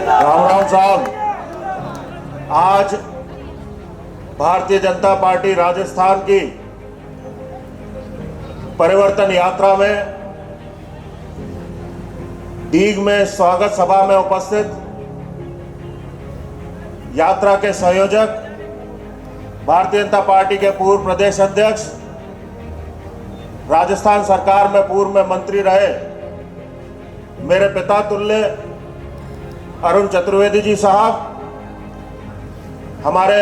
राम राम साहब, आज भारतीय जनता पार्टी राजस्थान की परिवर्तन यात्रा में डीग में स्वागत सभा में उपस्थित यात्रा के संयोजक, भारतीय जनता पार्टी के पूर्व प्रदेश अध्यक्ष, राजस्थान सरकार में पूर्व में मंत्री रहे मेरे पिता तुल्य अरुण चतुर्वेदी जी साहब, हमारे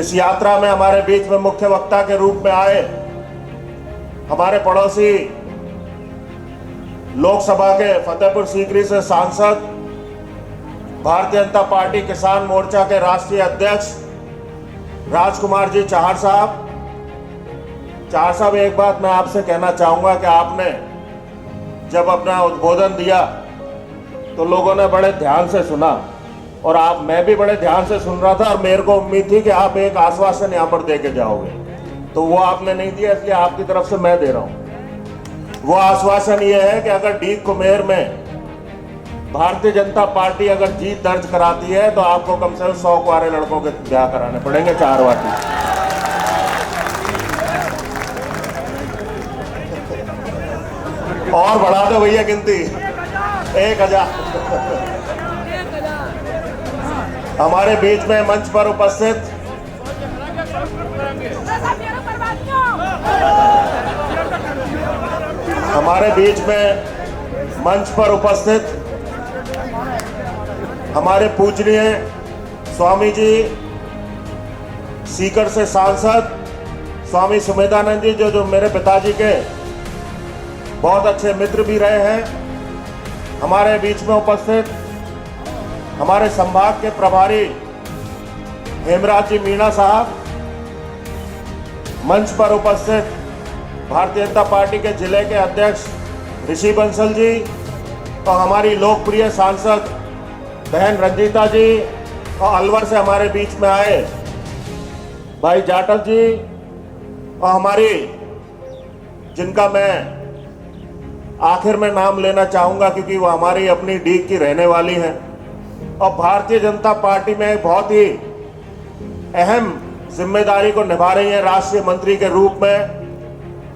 इस यात्रा में हमारे बीच में मुख्य वक्ता के रूप में आए हमारे पड़ोसी लोकसभा के फतेहपुर सीकरी से सांसद, भारतीय जनता पार्टी किसान मोर्चा के राष्ट्रीय अध्यक्ष राजकुमार जी चाहर साहब। चाहर साहब, एक बात मैं आपसे कहना चाहूंगा कि आपने जब अपना उद्बोधन दिया तो लोगों ने बड़े ध्यान से सुना और मैं भी बड़े ध्यान से सुन रहा था और मेरे को उम्मीद थी कि आप एक आश्वासन यहाँ पर दे के जाओगे, तो वो आपने नहीं दिया, इसलिए आपकी तरफ से मैं दे रहा हूँ। वो आश्वासन ये है कि अगर डीग कुमेर में भारतीय जनता पार्टी अगर जीत दर्ज कराती है तो आपको कम से कम 100 कुंवारे लड़कों के ब्याह कराने पड़ेंगे, 4 वाटी। और बढ़ा दो भैया गिनती, 1000। हमारे बीच में मंच पर उपस्थित हमारे पूजनीय स्वामी जी सीकर से सांसद स्वामी सुमेधानंद जी, जो मेरे पिताजी के बहुत अच्छे मित्र भी रहे हैं। हमारे बीच में उपस्थित हमारे संभाग के प्रभारी हेमराज जी मीणा साहब, मंच पर उपस्थित भारतीय जनता पार्टी के जिले के अध्यक्ष ऋषि बंसल जी और हमारी लोकप्रिय सांसद बहन रंजीता जी, और अलवर से हमारे बीच में आए भाई जाटव जी, और हमारी जिनका मैं आखिर में नाम लेना चाहूंगा क्योंकि वो हमारी अपनी डीग की रहने वाली हैं और भारतीय जनता पार्टी में एक बहुत ही अहम जिम्मेदारी को निभा रही हैं राष्ट्रीय मंत्री के रूप में।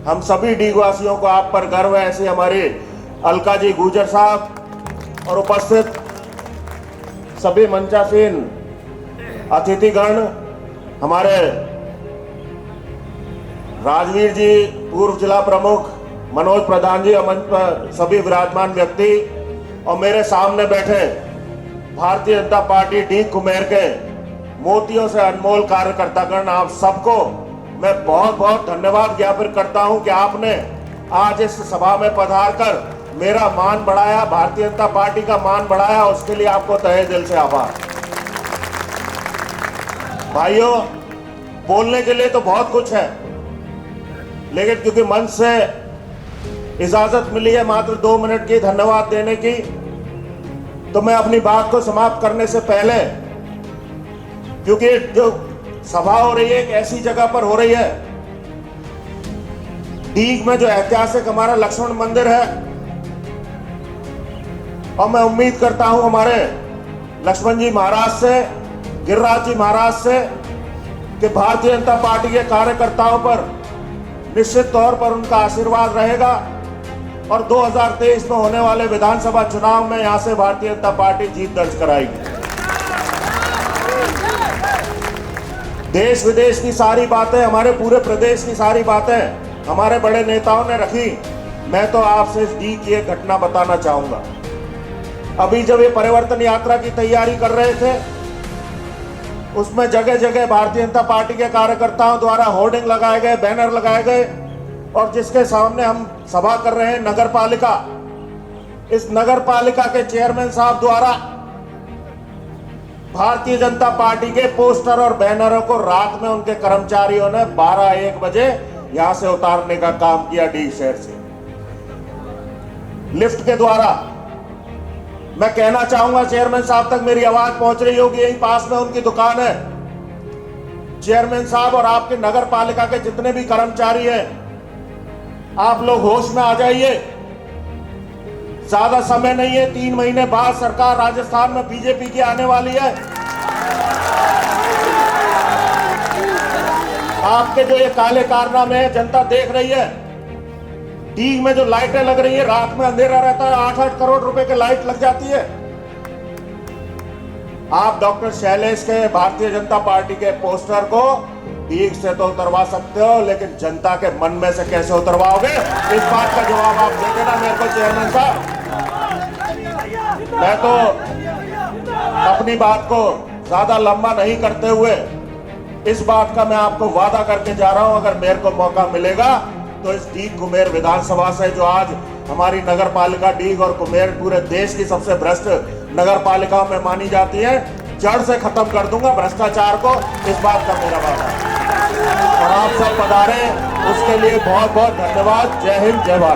हम सभी डीग वासियों को आप पर गर्व है। ऐसे हमारे अलका जी गुजर साहब और उपस्थित सभी मंचासीन अतिथिगण, हमारे राजवीर जी पूर्व जिला प्रमुख, मनोज प्रधान जी और मंच पर सभी विराजमान व्यक्ति, और मेरे सामने बैठे भारतीय जनता पार्टी डीग कुमेर के मोतियों से अनमोल कार्यकर्तागण, आप सबको मैं बहुत बहुत धन्यवाद ज्ञापित करता हूं कि आपने आज इस सभा में पधार कर मेरा मान बढ़ाया, भारतीय जनता पार्टी का मान बढ़ाया, उसके लिए आपको तहे दिल से आभार। भाइयों, बोलने के लिए तो बहुत कुछ है, लेकिन क्योंकि मंच से इजाजत मिली है मात्र 2 मिनट की धन्यवाद देने की, तो मैं अपनी बात को समाप्त करने से पहले, क्योंकि जो सभा हो रही है एक ऐसी जगह पर हो रही है, डीग में जो ऐतिहासिक हमारा लक्ष्मण मंदिर है, और मैं उम्मीद करता हूं हमारे लक्ष्मण जी महाराज से, गिरिराज जी महाराज से, कि भारतीय जनता पार्टी के कार्यकर्ताओं पर निश्चित तौर पर उनका आशीर्वाद रहेगा और 2023 में होने वाले विधानसभा चुनाव में यहां से भारतीय जनता पार्टी जीत दर्ज कराएगी। देश विदेश की सारी बातें, हमारे पूरे प्रदेश की सारी बातें हमारे बड़े नेताओं ने रखी। मैं तो आपसे इस डीग की एक घटना बताना चाहूंगा। अभी जब ये परिवर्तन यात्रा की तैयारी कर रहे थे, उसमें जगह जगह भारतीय जनता पार्टी के कार्यकर्ताओं द्वारा होर्डिंग लगाए गए, बैनर लगाए गए, और जिसके सामने हम सभा कर रहे हैं नगर पालिका, इस नगर पालिका के चेयरमैन साहब द्वारा भारतीय जनता पार्टी के पोस्टर और बैनरों को रात में उनके कर्मचारियों ने 12-1 बजे यहां से उतारने का काम किया डीग शहर से लिफ्ट के द्वारा। मैं कहना चाहूंगा चेयरमैन साहब तक मेरी आवाज पहुंच रही होगी, यहीं पास में उनकी दुकान है। चेयरमैन साहब और आपके नगर पालिका के जितने भी कर्मचारी हैं, आप लोग होश में आ जाइए। ज्यादा समय नहीं है, 3 महीने बाद सरकार राजस्थान में बीजेपी की आने वाली है। आपके जो ये काले कारनामे हैं जनता देख रही है। डीग में जो लाइटें लग रही है, रात में अंधेरा रहता है, 8-8 करोड़ रुपए की लाइट लग जाती है। आप डॉक्टर शैलेश के भारतीय जनता पार्टी के पोस्टर को डीग से तो उतरवा सकते हो, लेकिन जनता के मन में से कैसे उतरवाओगे, इस बात का जवाब आप देंगे ना मेरे को चेयरमैन साहब। मैं तो अपनी बात को ज्यादा लंबा नहीं करते हुए इस बात का मैं आपको वादा करके जा रहा हूं, अगर मेरे को मौका मिलेगा तो इस डीग कुमेर विधानसभा से, जो आज हमारी नगर पालिका डीग और कुमेर पूरे देश की सबसे भ्रष्ट नगर पालिकाओं में मानी जाती है, जड़ से खत्म कर दूंगा भ्रष्टाचार को। इस बात का मेरा वादा है। और आप सब पधारे, उसके लिए बहुत बहुत धन्यवाद। जय हिंद, जय भारत।